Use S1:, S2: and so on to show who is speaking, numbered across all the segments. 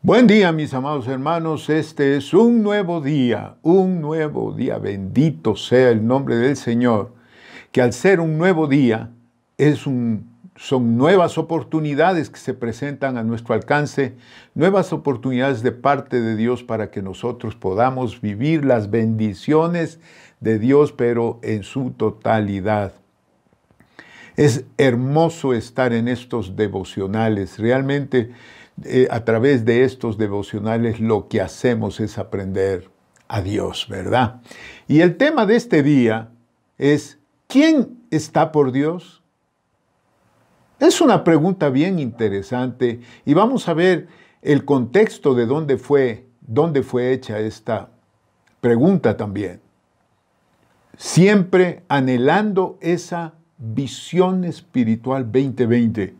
S1: Buen día, mis amados hermanos. Este es un nuevo día, bendito sea el nombre del Señor, que al ser un nuevo día son nuevas oportunidades que se presentan a nuestro alcance, nuevas oportunidades de parte de Dios para que nosotros podamos vivir las bendiciones de Dios, pero en su totalidad. Es hermoso estar en estos devocionales. Realmente, a través de estos devocionales lo que hacemos es aprender a Dios, ¿verdad? Y el tema de este día es, ¿quién está por Dios? Es una pregunta bien interesante y vamos a ver el contexto de dónde fue hecha esta pregunta también. Siempre anhelando esa visión espiritual 2020,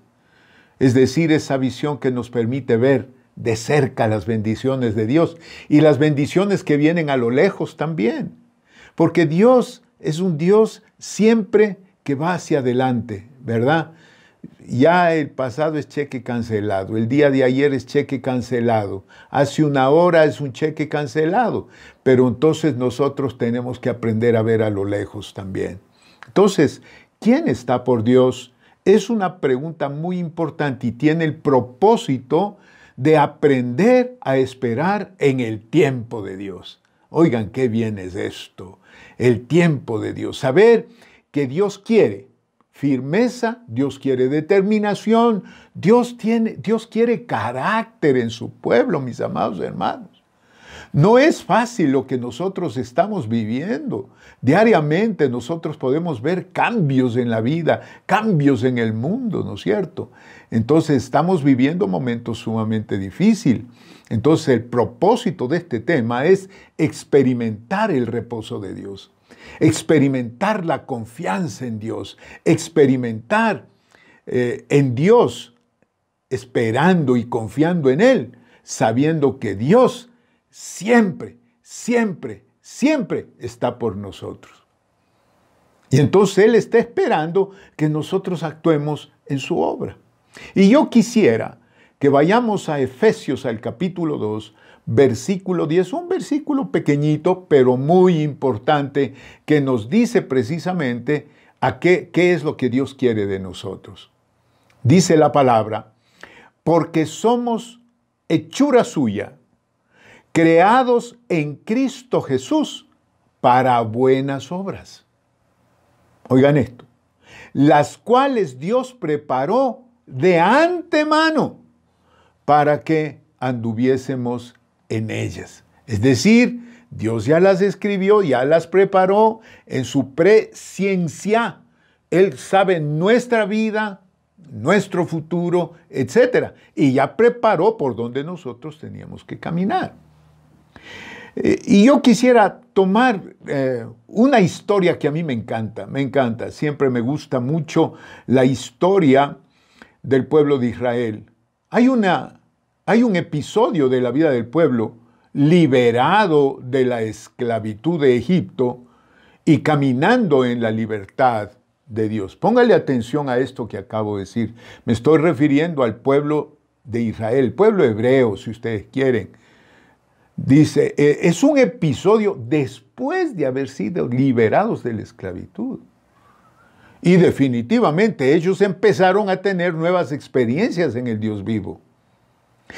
S1: es decir, esa visión que nos permite ver de cerca las bendiciones de Dios y las bendiciones que vienen a lo lejos también, porque Dios es un Dios siempre que va hacia adelante, ¿verdad? Ya el pasado es cheque cancelado, el día de ayer es cheque cancelado, hace una hora es un cheque cancelado, pero entonces nosotros tenemos que aprender a ver a lo lejos también. Entonces, ¿quién está por Dios? Es una pregunta muy importante y tiene el propósito de aprender a esperar en el tiempo de Dios. Oigan, qué bien es esto, el tiempo de Dios. Saber que Dios quiere firmeza, Dios quiere determinación, Dios quiere carácter en su pueblo, mis amados hermanos. No es fácil lo que nosotros estamos viviendo. Diariamente nosotros podemos ver cambios en la vida, cambios en el mundo, ¿no es cierto? Entonces estamos viviendo momentos sumamente difíciles. Entonces el propósito de este tema es experimentar el reposo de Dios, experimentar la confianza en Dios, experimentar en Dios, esperando y confiando en Él, sabiendo que Dios siempre está por nosotros. Y entonces Él está esperando que nosotros actuemos en su obra. Y yo quisiera que vayamos a Efesios, al capítulo 2, versículo 10, un versículo pequeñito, pero muy importante, que nos dice precisamente qué es lo que Dios quiere de nosotros. Dice la palabra, porque somos hechura suya, creados en Cristo Jesús para buenas obras. Oigan esto, las cuales Dios preparó de antemano para que anduviésemos en ellas. Es decir, Dios ya las escribió, ya las preparó en su presciencia. Él sabe nuestra vida, nuestro futuro, etc. Y ya preparó por donde nosotros teníamos que caminar. Y yo quisiera tomar una historia que a mí me encanta, siempre me gusta mucho la historia del pueblo de Israel. Hay un episodio de la vida del pueblo liberado de la esclavitud de Egipto y caminando en la libertad de Dios. Póngale atención a esto que acabo de decir. Me estoy refiriendo al pueblo de Israel, el pueblo hebreo, si ustedes quieren. Dice, es un episodio después de haber sido liberados de la esclavitud. Y definitivamente ellos empezaron a tener nuevas experiencias en el Dios vivo.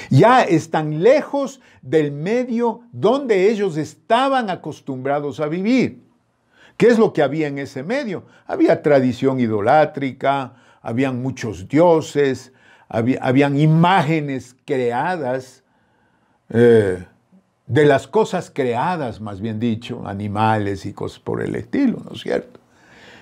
S1: Ya están lejos del medio donde ellos estaban acostumbrados a vivir. ¿Qué es lo que había en ese medio? Había tradición idolátrica, habían muchos dioses, habían imágenes creadas, de las cosas creadas, más bien dicho, animales y cosas por el estilo, ¿no es cierto?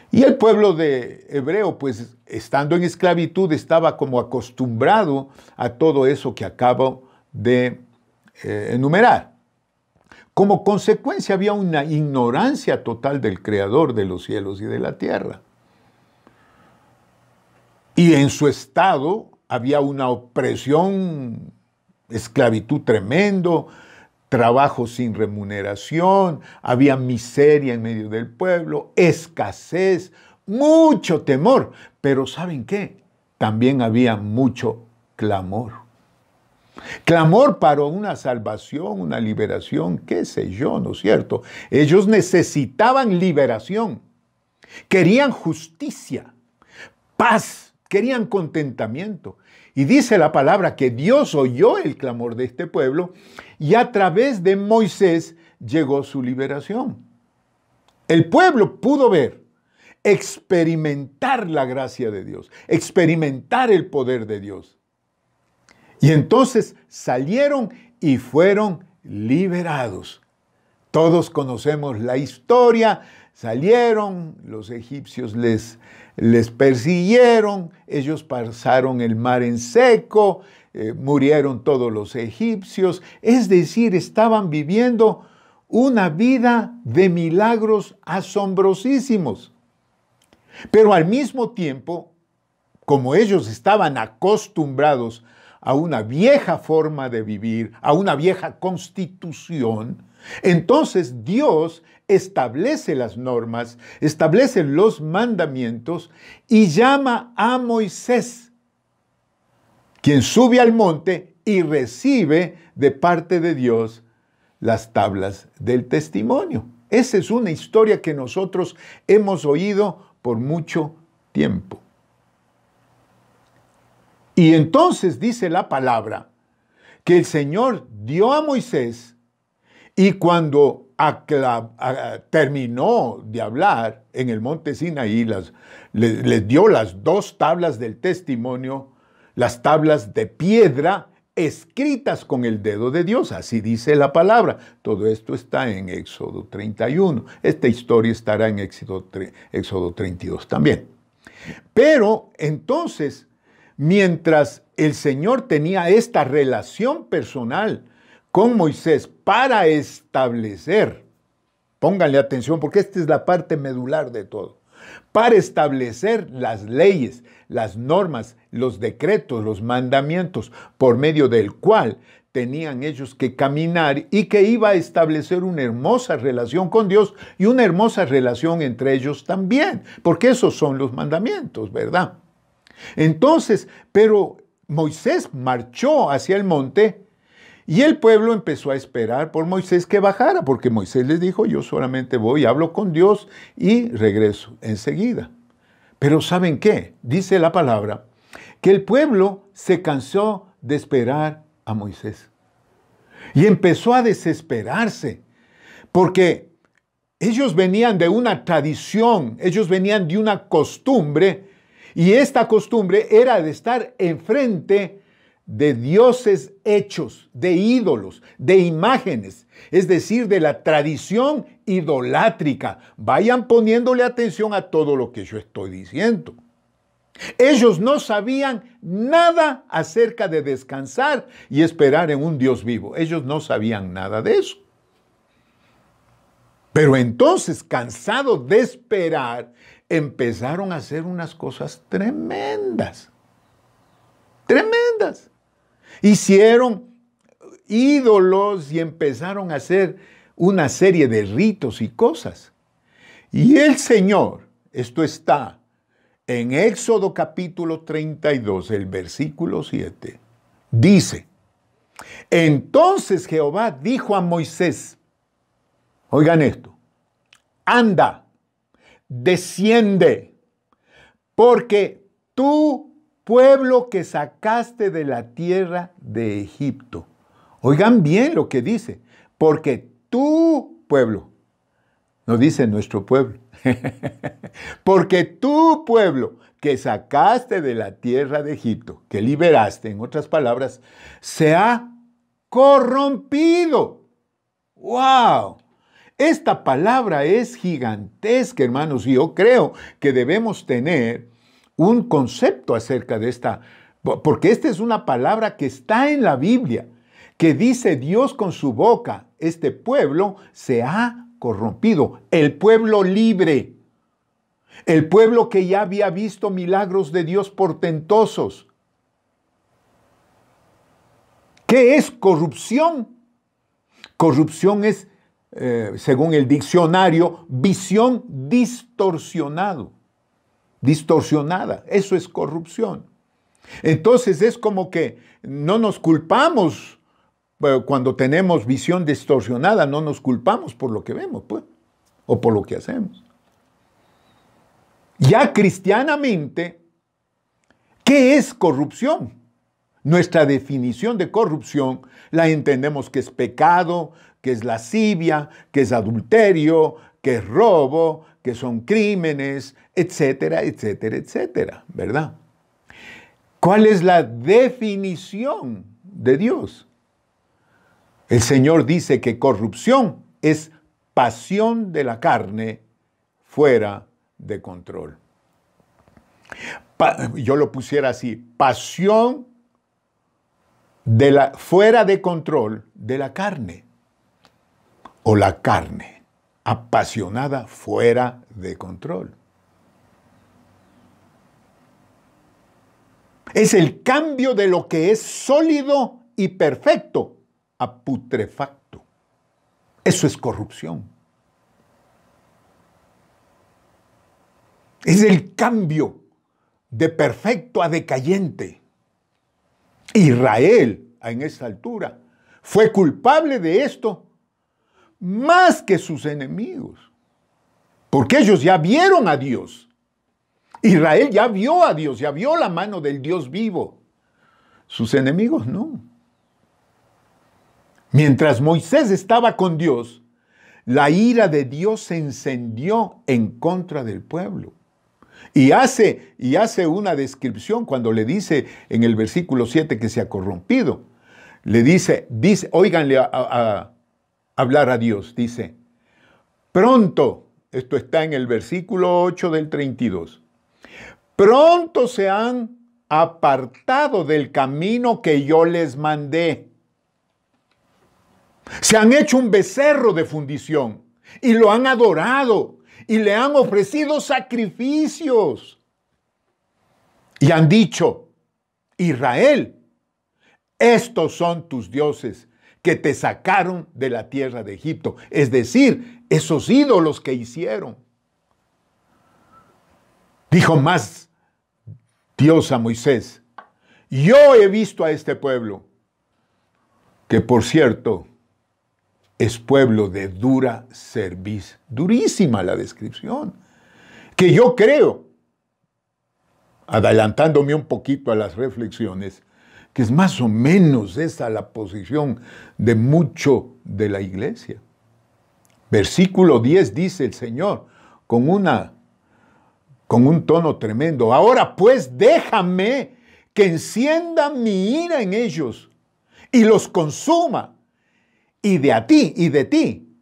S1: Y el pueblo de hebreo, pues, estando en esclavitud, estaba como acostumbrado a todo eso que acabo de enumerar. Como consecuencia, había una ignorancia total del Creador de los cielos y de la tierra. Y en su estado había una opresión, esclavitud tremendo, trabajo sin remuneración, había miseria en medio del pueblo, escasez, mucho temor. Pero ¿saben qué? También había mucho clamor. Clamor para una salvación, una liberación, qué sé yo, ¿no es cierto? Ellos necesitaban liberación, querían justicia, paz, querían contentamiento. Y dice la palabra que Dios oyó el clamor de este pueblo y a través de Moisés llegó su liberación. El pueblo pudo ver, experimentar la gracia de Dios, experimentar el poder de Dios. Y entonces salieron y fueron liberados. Todos conocemos la historia. Salieron, los egipcios les persiguieron, ellos pasaron el mar en seco, murieron todos los egipcios. Es decir, estaban viviendo una vida de milagros asombrosísimos. Pero al mismo tiempo, como ellos estaban acostumbrados a una vieja forma de vivir, a una vieja constitución, entonces Dios establece las normas, establece los mandamientos y llama a Moisés, quien sube al monte y recibe de parte de Dios las tablas del testimonio. Esa es una historia que nosotros hemos oído por mucho tiempo. Y entonces dice la palabra que el Señor dio a Moisés y cuando terminó de hablar en el monte Sinaí, les dio las 2 tablas del testimonio, las tablas de piedra escritas con el dedo de Dios, así dice la palabra. Todo esto está en Éxodo 31. Esta historia estará en Éxodo 32 también. Pero entonces, mientras el Señor tenía esta relación personal con Moisés para establecer, pónganle atención porque esta es la parte medular de todo, para establecer las leyes, las normas, los decretos, los mandamientos, por medio del cual tenían ellos que caminar y que iba a establecer una hermosa relación con Dios y una hermosa relación entre ellos también, porque esos son los mandamientos, ¿verdad? Entonces, pero Moisés marchó hacia el monte y el pueblo empezó a esperar por Moisés que bajara, porque Moisés les dijo, yo solamente voy, hablo con Dios y regreso enseguida. Pero ¿saben qué? Dice la palabra que el pueblo se cansó de esperar a Moisés y empezó a desesperarse, porque ellos venían de una tradición, ellos venían de una costumbre, y esta costumbre era de estar enfrente de dioses hechos, de ídolos, de imágenes, es decir, de la tradición idolátrica. Vayan poniéndole atención a todo lo que yo estoy diciendo. Ellos no sabían nada acerca de descansar y esperar en un Dios vivo. Ellos no sabían nada de eso. Pero entonces, cansados de esperar, empezaron a hacer unas cosas tremendas. Tremendas. Hicieron ídolos y empezaron a hacer una serie de ritos y cosas. Y el Señor, esto está en Éxodo capítulo 32, el versículo 7, dice, entonces Jehová dijo a Moisés, oigan esto, anda, desciende, porque tú, pueblo que sacaste de la tierra de Egipto. Oigan bien lo que dice, porque tu pueblo, no dice nuestro pueblo, porque tu pueblo que sacaste de la tierra de Egipto, que liberaste, en otras palabras, se ha corrompido. ¡Wow! Esta palabra es gigantesca, hermanos, y yo creo que debemos tener un concepto acerca de esta, porque esta es una palabra que está en la Biblia, que dice Dios con su boca, este pueblo se ha corrompido, el pueblo libre, el pueblo que ya había visto milagros de Dios portentosos. ¿Qué es corrupción? Corrupción es, según el diccionario, visión distorsionada, eso es corrupción. Entonces es como que no nos culpamos cuando tenemos visión distorsionada, no nos culpamos por lo que vemos, pues, o por lo que hacemos. Ya cristianamente, ¿qué es corrupción? Nuestra definición de corrupción la entendemos que es pecado, que es lascivia, que es adulterio, que es robo, que son crímenes, etcétera, etcétera, etcétera, ¿verdad? ¿Cuál es la definición de Dios? El Señor dice que corrupción es pasión de la carne fuera de control. Yo lo pusiera así, pasión fuera de control de la carne, o la carne apasionada fuera de control. Es el cambio de lo que es sólido y perfecto a putrefacto. Eso es corrupción. Es el cambio de perfecto a decayente. Israel, en esta altura, fue culpable de esto más que sus enemigos, porque ellos ya vieron a Dios. Israel ya vio a Dios, ya vio la mano del Dios vivo. Sus enemigos no. Mientras Moisés estaba con Dios, la ira de Dios se encendió en contra del pueblo. Y hace una descripción cuando le dice en el versículo 7 que se ha corrompido. Le dice, óiganle a hablar a Dios, dice, pronto, esto está en el versículo 8 del 32, pronto se han apartado del camino que yo les mandé. Se han hecho un becerro de fundición y lo han adorado y le han ofrecido sacrificios. Y han dicho, Israel, estos son tus dioses que te sacaron de la tierra de Egipto. Es decir, esos ídolos que hicieron. Dijo más Dios a Moisés, yo he visto a este pueblo, que por cierto es pueblo de dura cerviz. Durísima la descripción. Que yo creo, adelantándome un poquito a las reflexiones, que es más o menos esa la posición de mucho de la iglesia. Versículo 10 dice el Señor con un tono tremendo. Ahora pues déjame que encienda mi ira en ellos y los consuma. Y de ti,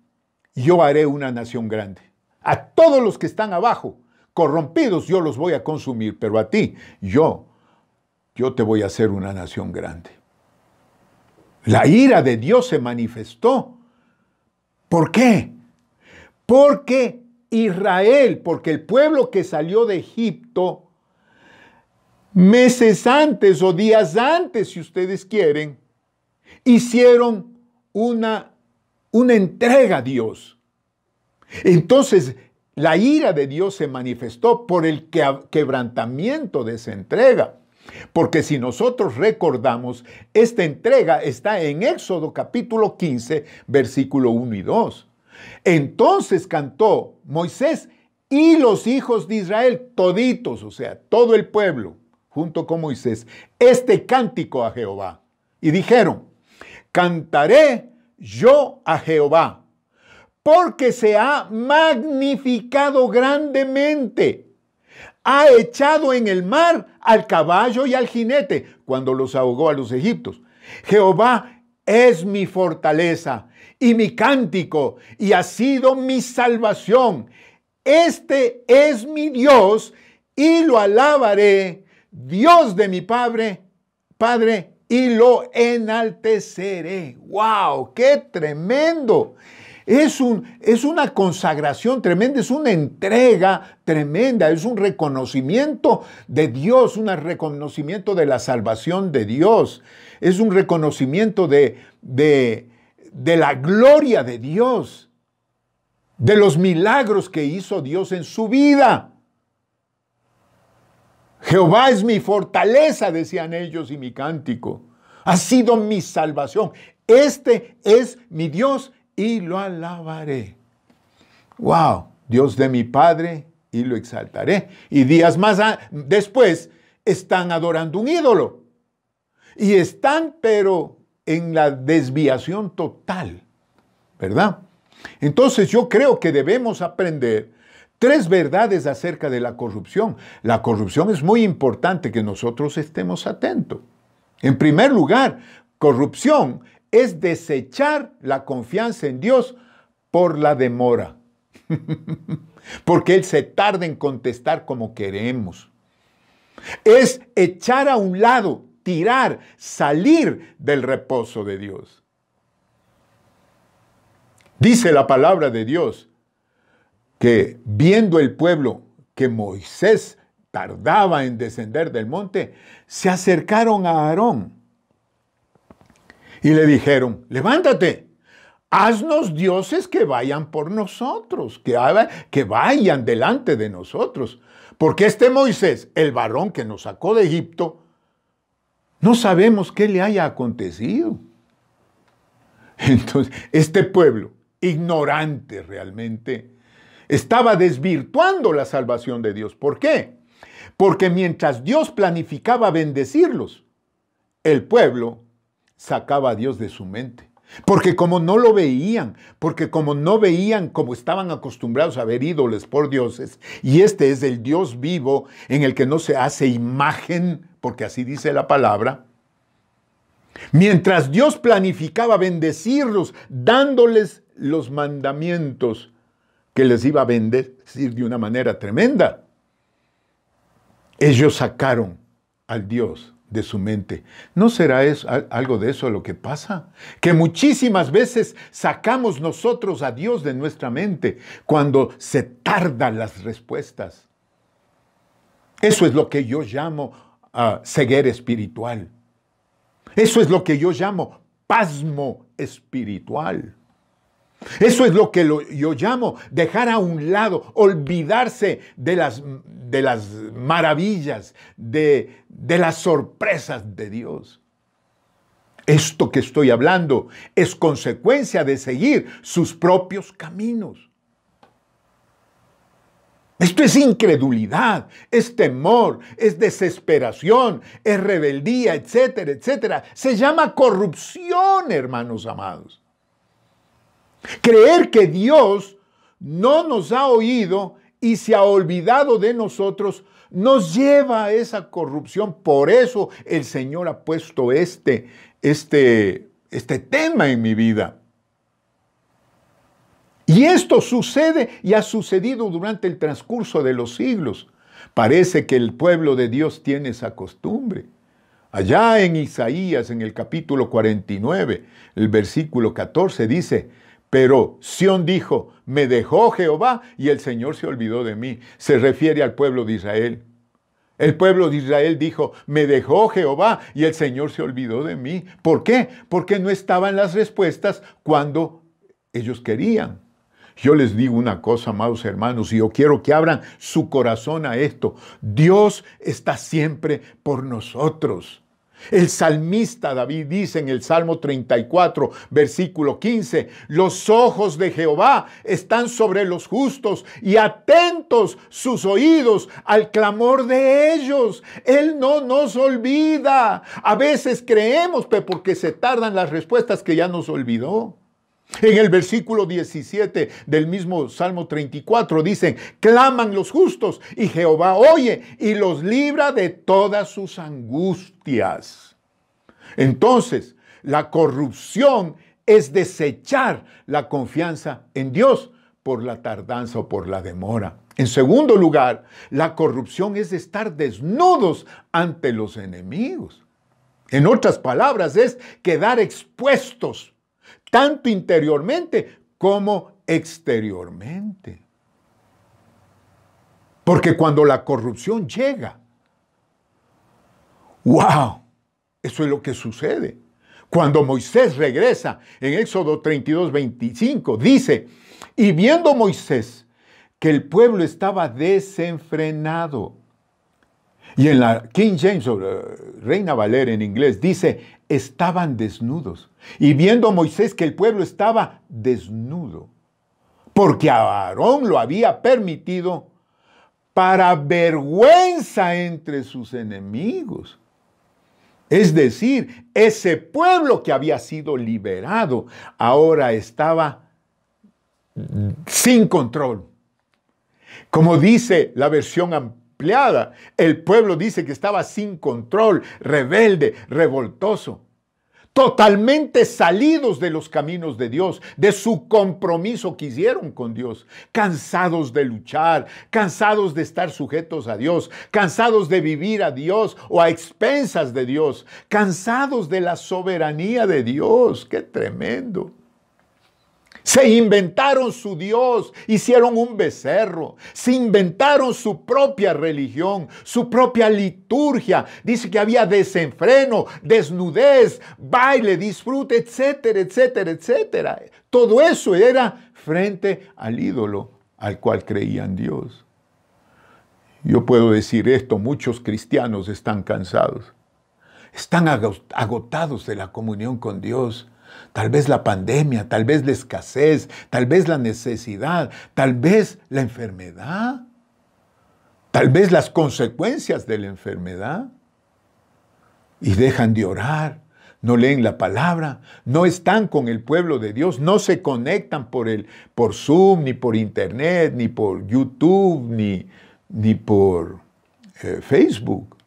S1: yo haré una nación grande. A todos los que están abajo, corrompidos, yo los voy a consumir, pero a ti, yo te voy a hacer una nación grande. La ira de Dios se manifestó. ¿Por qué? Porque porque el pueblo que salió de Egipto, meses antes o días antes, si ustedes quieren, hicieron una entrega a Dios. Entonces, la ira de Dios se manifestó por el quebrantamiento de esa entrega. Porque si nosotros recordamos, esta entrega está en Éxodo capítulo 15, versículo 1 y 2. Entonces cantó Moisés y los hijos de Israel, toditos, o sea, todo el pueblo, junto con Moisés, este cántico a Jehová. Y dijeron, cantaré yo a Jehová, porque se ha magnificado grandemente. Ha echado en el mar al caballo y al jinete, cuando los ahogó a los egipcios. Jehová es mi fortaleza y mi cántico, y ha sido mi salvación. Este es mi Dios, y lo alabaré, Dios de mi Padre, y lo enalteceré. ¡Wow! ¡Qué tremendo! Es una consagración tremenda, es una entrega tremenda, es un reconocimiento de Dios, un reconocimiento de la salvación de Dios, es un reconocimiento de la gloria de Dios, de los milagros que hizo Dios en su vida. Jehová es mi fortaleza, decían ellos, y mi cántico. Ha sido mi salvación. Este es mi Dios y lo alabaré. ¡Wow! Dios de mi Padre y lo exaltaré. Y días más después están adorando un ídolo. Y están, pero en la desviación total, ¿verdad? Entonces yo creo que debemos aprender 3 verdades acerca de la corrupción. La corrupción es muy importante que nosotros estemos atentos. En primer lugar, corrupción es desechar la confianza en Dios por la demora. Porque Él se tarda en contestar como queremos. Es echar a un lado, tirar, salir del reposo de Dios. Dice la palabra de Dios que viendo el pueblo que Moisés tardaba en descender del monte, se acercaron a Aarón y le dijeron, levántate, haznos dioses que vayan por nosotros, que vayan delante de nosotros. Porque este Moisés, el varón que nos sacó de Egipto, no sabemos qué le haya acontecido. Entonces, este pueblo, ignorante realmente, estaba desvirtuando la salvación de Dios. ¿Por qué? Porque mientras Dios planificaba bendecirlos, el pueblo sacaba a Dios de su mente. Porque como no lo veían, porque como no veían como estaban acostumbrados a ver ídolos por dioses, y este es el Dios vivo en el que no se hace imagen, porque así dice la palabra, mientras Dios planificaba bendecirlos, dándoles los mandamientos que les iba a bendecir de una manera tremenda, ellos sacaron al Dios de su mente. ¿No será eso, algo de eso lo que pasa? Que muchísimas veces sacamos nosotros a Dios de nuestra mente cuando se tardan las respuestas. Eso es lo que yo llamo ceguera espiritual. Eso es lo que yo llamo pasmo espiritual. Eso es lo que yo llamo dejar a un lado, olvidarse de las maravillas, de las sorpresas de Dios. Esto que estoy hablando es consecuencia de seguir sus propios caminos. Esto es incredulidad, es temor, es desesperación, es rebeldía, etcétera, etcétera. Se llama corrupción, hermanos amados. Creer que Dios no nos ha oído y se ha olvidado de nosotros nos lleva a esa corrupción. Por eso el Señor ha puesto este tema en mi vida. Y esto sucede y ha sucedido durante el transcurso de los siglos. Parece que el pueblo de Dios tiene esa costumbre. Allá en Isaías, en el capítulo 49, el versículo 14 dice, pero Sión dijo, me dejó Jehová y el Señor se olvidó de mí. Se refiere al pueblo de Israel. El pueblo de Israel dijo, me dejó Jehová y el Señor se olvidó de mí. ¿Por qué? Porque no estaban las respuestas cuando ellos querían. Yo les digo una cosa, amados hermanos, y yo quiero que abran su corazón a esto. Dios está siempre por nosotros. El salmista David dice en el Salmo 34, versículo 15, los ojos de Jehová están sobre los justos y atentos sus oídos al clamor de ellos. Él no nos olvida. A veces creemos, pero porque se tardan las respuestas que ya nos olvidó. En el versículo 17 del mismo Salmo 34 dicen, claman los justos y Jehová oye y los libra de todas sus angustias. Entonces, la corrupción es desechar la confianza en Dios por la tardanza o por la demora. En segundo lugar, la corrupción es estar desnudos ante los enemigos. En otras palabras, es quedar expuestos tanto interiormente como exteriormente. Porque cuando la corrupción llega, ¡wow! Eso es lo que sucede. Cuando Moisés regresa, en Éxodo 32, 25, dice, y viendo Moisés que el pueblo estaba desenfrenado Y en la King James, o Reina Valera en inglés, dice, estaban desnudos. Y viendo a Moisés que el pueblo estaba desnudo, porque Aarón lo había permitido para vergüenza entre sus enemigos. Es decir, ese pueblo que había sido liberado ahora estaba sin control. Como dice la versión ampliada, el pueblo dice que estaba sin control, rebelde, revoltoso, totalmente salidos de los caminos de Dios, de su compromiso que hicieron con Dios, cansados de luchar, cansados de estar sujetos a Dios, cansados de vivir a Dios o a expensas de Dios, cansados de la soberanía de Dios. ¡Qué tremendo! Se inventaron su Dios, hicieron un becerro, se inventaron su propia religión, su propia liturgia. Dice que había desenfreno, desnudez, baile, disfrute, etcétera, etcétera, etcétera. Todo eso era frente al ídolo al cual creían Dios. Yo puedo decir esto, muchos cristianos están cansados, están agotados de la comunión con Dios. Tal vez la pandemia, tal vez la escasez, tal vez la necesidad, tal vez la enfermedad, tal vez las consecuencias de la enfermedad. Y dejan de orar, no leen la palabra, no están con el pueblo de Dios, no se conectan por Zoom, ni por Internet, ni por YouTube, ni por Facebook.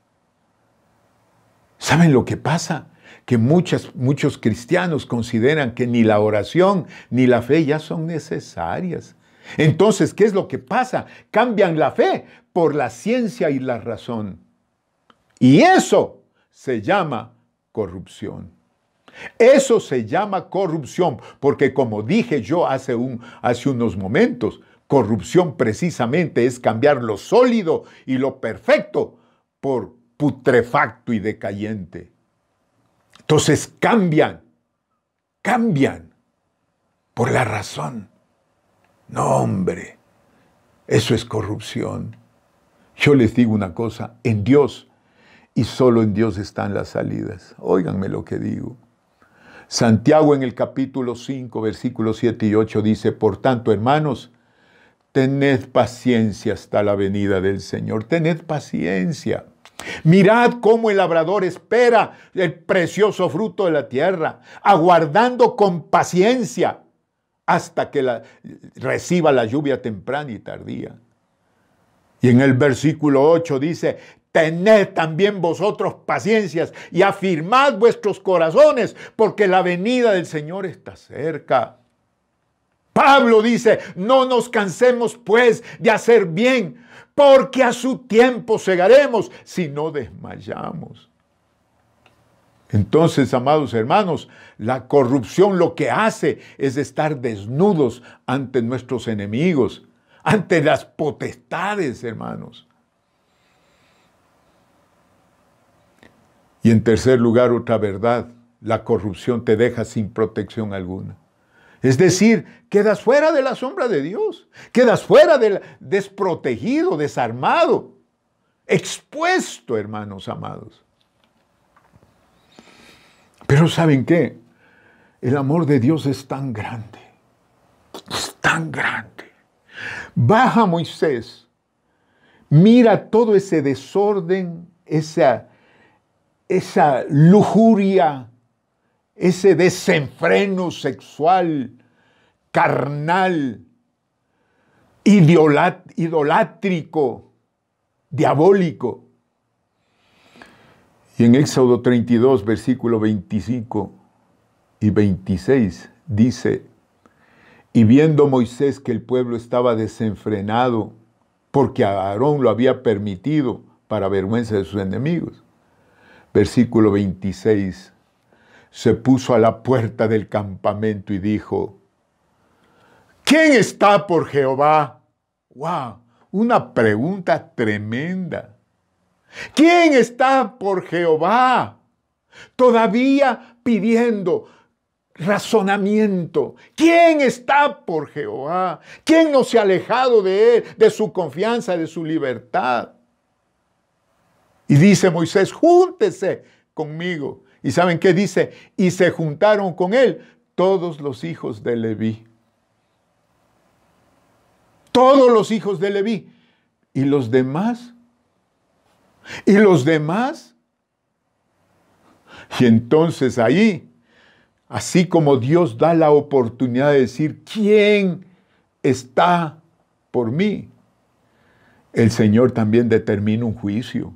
S1: ¿Saben lo que pasa? Que muchos cristianos consideran que ni la oración ni la fe ya son necesarias. Entonces, ¿qué es lo que pasa? Cambian la fe por la ciencia y la razón. Y eso se llama corrupción. Eso se llama corrupción, porque como dije yo hace unos momentos, corrupción precisamente es cambiar lo sólido y lo perfecto por putrefacto y decayente. Entonces cambian por la razón. No, hombre, eso es corrupción. Yo les digo una cosa, en Dios y solo en Dios están las salidas. Óiganme lo que digo. Santiago en el capítulo 5, versículos 7 y 8 dice, por tanto, hermanos, tened paciencia hasta la venida del Señor. Tened paciencia. Mirad cómo el labrador espera el precioso fruto de la tierra, aguardando con paciencia hasta que reciba la lluvia temprana y tardía. Y en el versículo 8 dice, tened también vosotros paciencias y afirmad vuestros corazones, porque la venida del Señor está cerca. Pablo dice, no nos cansemos pues de hacer bien, porque a su tiempo segaremos si no desmayamos. Entonces, amados hermanos, la corrupción lo que hace es estar desnudos ante nuestros enemigos, ante las potestades, hermanos. Y en tercer lugar, otra verdad, la corrupción te deja sin protección alguna. Es decir, quedas fuera de la sombra de Dios, quedas fuera desprotegido, desarmado, expuesto, hermanos amados. Pero ¿saben qué? El amor de Dios es tan grande, es tan grande. Baja Moisés, mira todo ese desorden, esa lujuria, ese desenfreno sexual, carnal, idolátrico, diabólico. Y en Éxodo 32, versículo 25 y 26, dice, y viendo Moisés que el pueblo estaba desenfrenado, porque Aarón lo había permitido para vergüenza de sus enemigos. Versículo 26, se puso a la puerta del campamento y dijo, ¿quién está por Jehová? ¡Wow! Una pregunta tremenda. ¿Quién está por Jehová? Todavía pidiendo razonamiento. ¿Quién está por Jehová? ¿Quién no se ha alejado de él, de su confianza, de su libertad? Y dice Moisés, júntese conmigo. ¿Y saben qué dice? Y se juntaron con él todos los hijos de Leví. Todos los hijos de Leví. ¿Y los demás? ¿Y los demás? Y entonces ahí, así como Dios da la oportunidad de decir, ¿quién está por mí? El Señor también determina un juicio.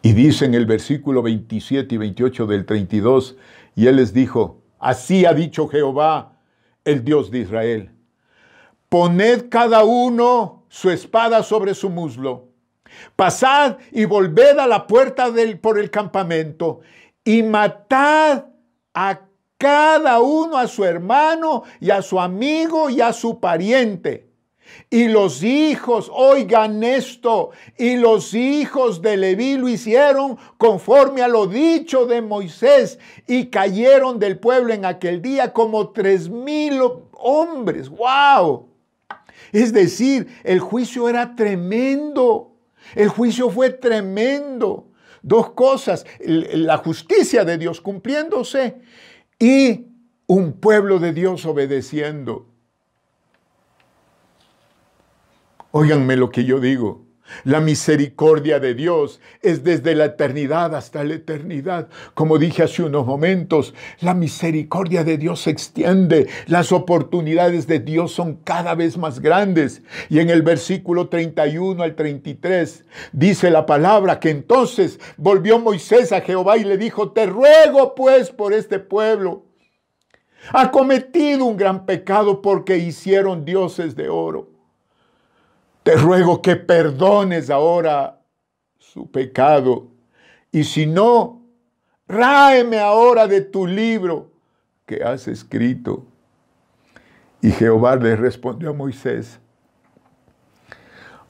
S1: Y dice en el versículo 27 y 28 del 32, y Él les dijo, así ha dicho Jehová, el Dios de Israel, poned cada uno su espada sobre su muslo, pasad y volved a la puerta por el campamento, y matad a cada uno a su hermano y a su amigo y a su pariente. Y los hijos, oigan esto, y los hijos de Leví lo hicieron conforme a lo dicho de Moisés, y cayeron del pueblo en aquel día como 3,000 hombres. ¡Wow! Es decir, el juicio era tremendo. El juicio fue tremendo. Dos cosas, la justicia de Dios cumpliéndose y un pueblo de Dios obedeciendo. Óiganme lo que yo digo. La misericordia de Dios es desde la eternidad hasta la eternidad. Como dije hace unos momentos, la misericordia de Dios se extiende. Las oportunidades de Dios son cada vez más grandes. Y en el versículo 31 al 33 dice la palabra que entonces volvió Moisés a Jehová y le dijo, te ruego pues por este pueblo. Ha cometido un gran pecado porque hicieron dioses de oro. Te ruego que perdones ahora su pecado. Y si no, ráeme ahora de tu libro que has escrito. Y Jehová le respondió a Moisés,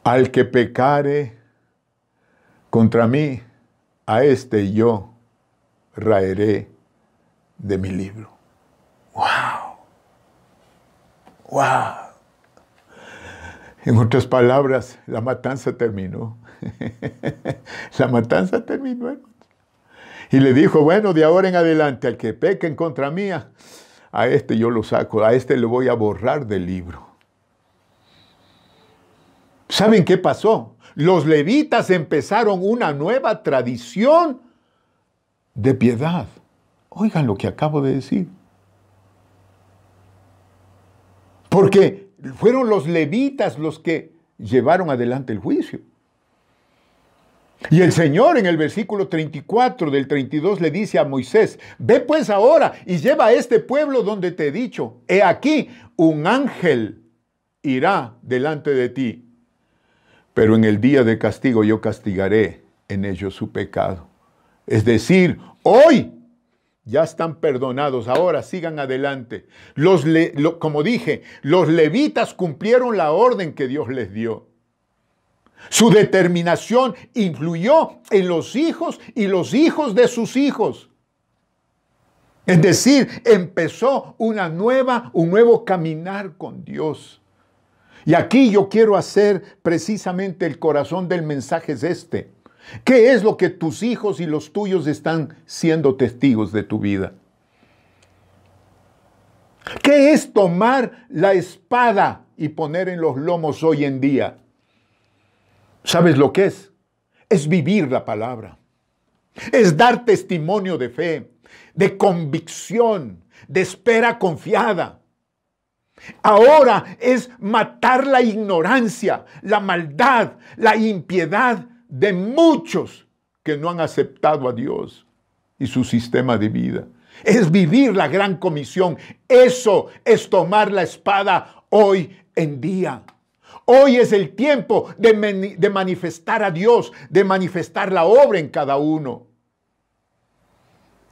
S1: al que pecare contra mí, a este yo raeré de mi libro. ¡Wow! ¡Wow! En otras palabras, la matanza terminó. La matanza terminó, hermanos. Y le dijo, bueno, de ahora en adelante, al que peque en contra mía, a este yo lo saco, a este le voy a borrar del libro. ¿Saben qué pasó? Los levitas empezaron una nueva tradición de piedad. Oigan lo que acabo de decir. Porque fueron los levitas los que llevaron adelante el juicio. Y el Señor en el versículo 34 del 32 le dice a Moisés, ve pues ahora y lleva a este pueblo donde te he dicho, he aquí un ángel irá delante de ti, pero en el día de castigo yo castigaré en ellos su pecado. Es decir, hoy ya están perdonados, ahora sigan adelante. Como dije, los levitas cumplieron la orden que Dios les dio. Su determinación influyó en los hijos y los hijos de sus hijos. Es decir, empezó un nuevo caminar con Dios. Y aquí yo quiero hacer precisamente el corazón del mensaje es este. ¿Qué es lo que tus hijos y los tuyos están siendo testigos de tu vida? ¿Qué es tomar la espada y poner en los lomos hoy en día? ¿Sabes lo que es? Es vivir la palabra. Es dar testimonio de fe, de convicción, de espera confiada. Ahora es matar la ignorancia, la maldad, la impiedad de muchos que no han aceptado a Dios y su sistema de vida. Es vivir la gran comisión. Eso es tomar la espada hoy en día. Hoy es el tiempo de manifestar a Dios, de manifestar la obra en cada uno.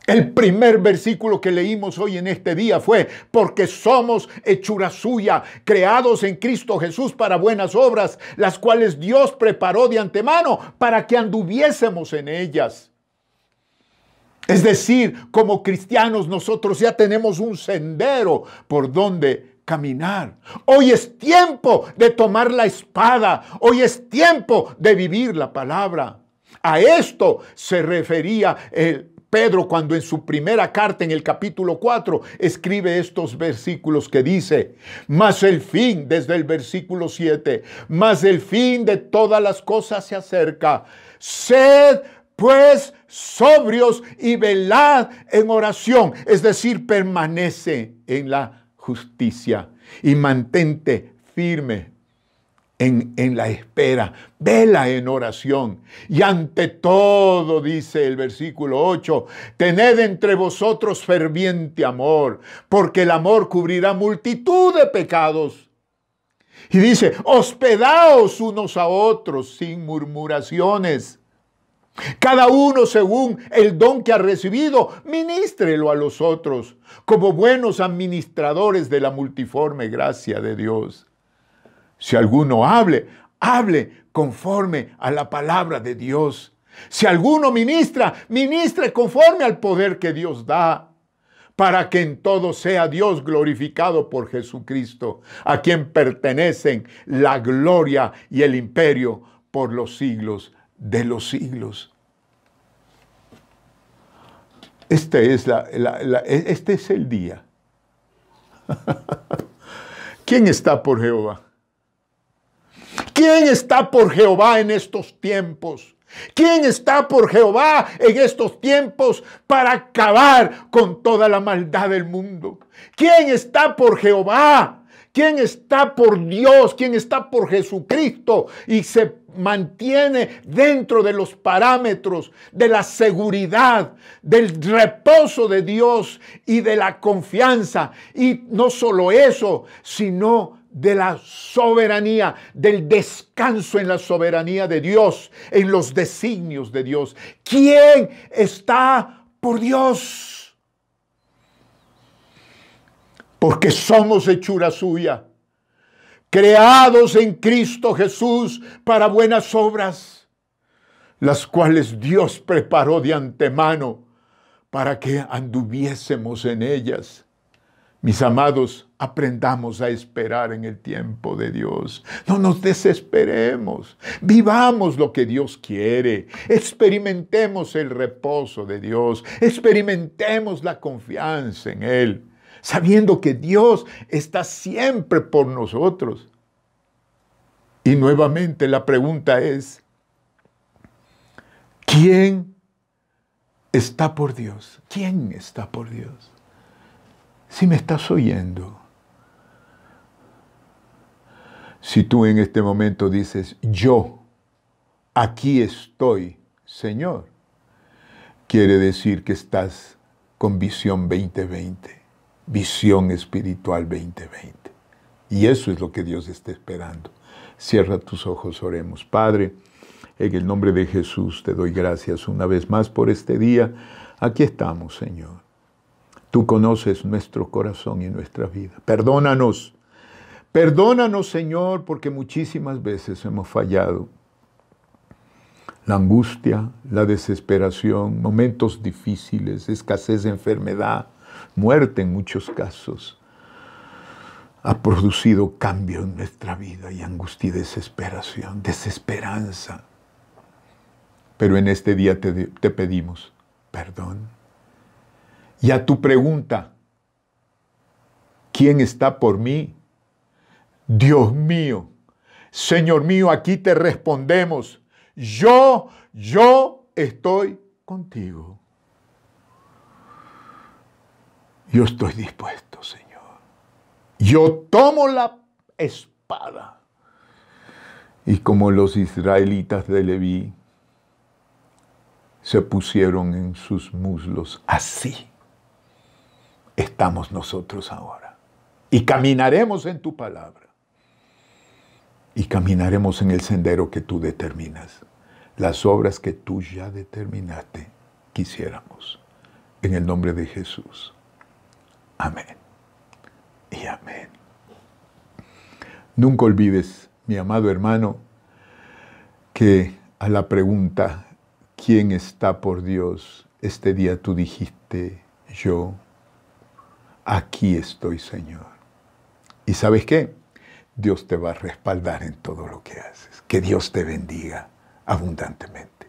S1: El primer versículo que leímos hoy en este día fue, porque somos hechura suya, creados en Cristo Jesús para buenas obras, las cuales Dios preparó de antemano para que anduviésemos en ellas. Es decir, como cristianos nosotros ya tenemos un sendero por donde caminar. Hoy es tiempo de tomar la espada. Hoy es tiempo de vivir la palabra. A esto se refería Pedro cuando en su primera carta, en el capítulo 4, escribe estos versículos que dice: mas el fin, desde el versículo 7, mas el fin de todas las cosas se acerca. Sed pues sobrios y velad en oración, es decir, permanece en la justicia y mantente firme en la espera, vela en oración. Y ante todo, dice el versículo 8, tened entre vosotros ferviente amor, porque el amor cubrirá multitud de pecados. Y dice, hospedaos unos a otros sin murmuraciones. Cada uno según el don que ha recibido, ministrelo a los otros, como buenos administradores de la multiforme gracia de Dios. Si alguno hable conforme a la palabra de Dios. Si alguno ministre conforme al poder que Dios da, para que en todo sea Dios glorificado por Jesucristo, a quien pertenecen la gloria y el imperio por los siglos de los siglos. Este es el día. ¿Quién está por Jehová? ¿Quién está por Jehová en estos tiempos? ¿Quién está por Jehová en estos tiempos para acabar con toda la maldad del mundo? ¿Quién está por Jehová? ¿Quién está por Dios? ¿Quién está por Jesucristo? Y se mantiene dentro de los parámetros de la seguridad, del reposo de Dios y de la confianza. Y no solo eso, sino de la soberanía, del descanso en la soberanía de Dios, en los designios de Dios. ¿Quién está por Dios? Porque somos hechura suya, creados en Cristo Jesús para buenas obras, las cuales Dios preparó de antemano para que anduviésemos en ellas. Mis amados, aprendamos a esperar en el tiempo de Dios. No nos desesperemos. Vivamos lo que Dios quiere. Experimentemos el reposo de Dios. Experimentemos la confianza en Él, sabiendo que Dios está siempre por nosotros. Y nuevamente la pregunta es, ¿quién está por Dios? ¿Quién está por Dios? Si me estás oyendo, si tú en este momento dices, yo, aquí estoy, Señor, quiere decir que estás con visión 2020, visión espiritual 2020. Y eso es lo que Dios está esperando. Cierra tus ojos, oremos. Padre, en el nombre de Jesús te doy gracias una vez más por este día. Aquí estamos, Señor. Tú conoces nuestro corazón y nuestra vida. Perdónanos. Perdónanos, Señor, porque muchísimas veces hemos fallado. La angustia, la desesperación, momentos difíciles, escasez de enfermedad, muerte en muchos casos, ha producido cambio en nuestra vida y angustia y desesperación, desesperanza. Pero en este día te pedimos perdón. Y a tu pregunta, ¿quién está por mí? Dios mío, Señor mío, aquí te respondemos, yo estoy contigo. Yo estoy dispuesto, Señor. Yo tomo la espada. Y como los israelitas de Leví se pusieron en sus muslos, así estamos nosotros ahora. Y caminaremos en tu palabra. Y caminaremos en el sendero que tú determinas. Las obras que tú ya determinaste quisiéramos. En el nombre de Jesús. Amén. Y amén. Nunca olvides, mi amado hermano, que a la pregunta, ¿quién está por Dios? Este día tú dijiste, yo. Aquí estoy, Señor. ¿Y sabes qué? Dios te va a respaldar en todo lo que haces. Que Dios te bendiga abundantemente.